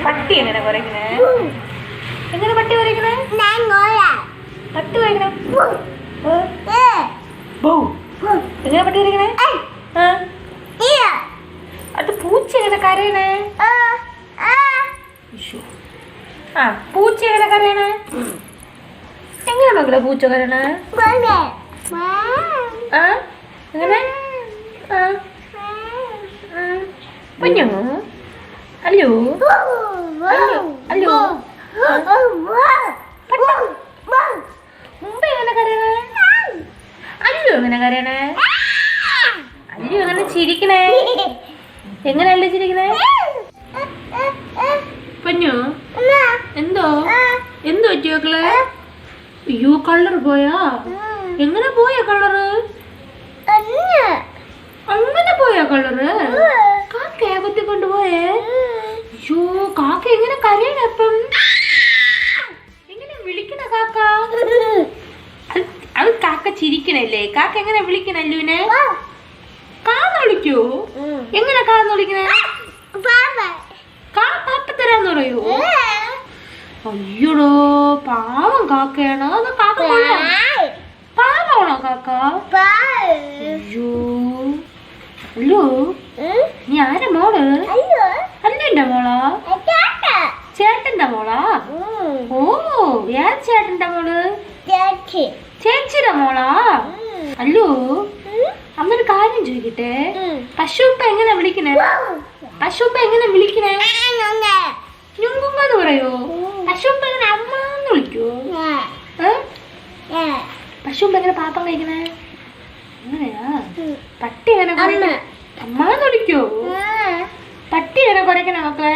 പട്ടി എങ്ങനെ കുറയ്ക്കണേ? എങ്ങനെ പട്ടി കുറയ്ക്കണേ? പട്ടി കുറയ്ക്കണേ? എങ്ങനെ പട്ടി കുറയ്ക്കണേ? അത് പൂച്ച എങ്ങനെ കരയണേ? ആ പൂച്ച എങ്ങനെ കരയണേ? എങ്ങനെ മകളെ പൂച്ച കരയണേ? ആ എങ്ങനെ? കുഞ്ഞു അല്ലോ അല്ലോ മുമ്പ് എങ്ങനെ കരയണേ? അല്ലോ എങ്ങനെ കരയണേ? അല്ലോ എങ്ങനെ ചിരിക്കണേ? എങ്ങനെയല്ലേ ചിരിക്കണേ? കുഞ്ഞു എന്തോ എന്തോ പറ്റി മക്കളെ? അയ്യോ കളർ പോയാ? എങ്ങനെ പോയാ കളറ്? അങ്ങനെ പോയാ കളറ്? കാക്കയെ കുത്തി കൊണ്ടുപോയേ? അയ്യോ കാക്ക എങ്ങനെ കരയണ അപ്പം? എങ്ങനെ വിളിക്കണ കാക്ക? അത് കാക്ക ചിരിക്കണല്ലേ? കാക്ക എങ്ങനെ വിളിക്കണ അല്ലുവിനെ? കാന്ന് വിളിക്കോ? എങ്ങനെ കാന്ന് വിളിക്കണേ? പാപ്പ തരാന്ന് പറയൂ? അയ്യോടോ പാവം കാക്കയാണോ? അത് കാക്ക പാവാണോ കാക്ക? അയ്യോ അല്ലോ നീ ആരാ മോള്? അല്ലുന്റെ മോളാ? ചേട്ടന്റെ മോളാ? ഓ ഏത് ചേട്ടന്റെ മോള്? ചേച്ചിയുടെ മോളാ? അല്ലോ അമ്മൊരു കാര്യം ചോദിക്കട്ടെ, പശുപ്പ എങ്ങനെ വിളിക്കണേ? പശുപ്പ എങ്ങനെ വിളിക്കണേ? ഞുങ്കുമ്പെന്ന് പറയോ? പശുപ്പ എങ്ങനെ അമ്മന്ന് വിളിക്കോ? പശുപ്പ എങ്ങനെ പാപ്പം കഴിക്കണേ? അങ്ങനെയാ? പട്ടി എങ്ങനെ അമ്മന്ന് വിളിക്കോ? പട്ടി എങ്ങനെ കുറയ്ക്കണേ മക്കളെ?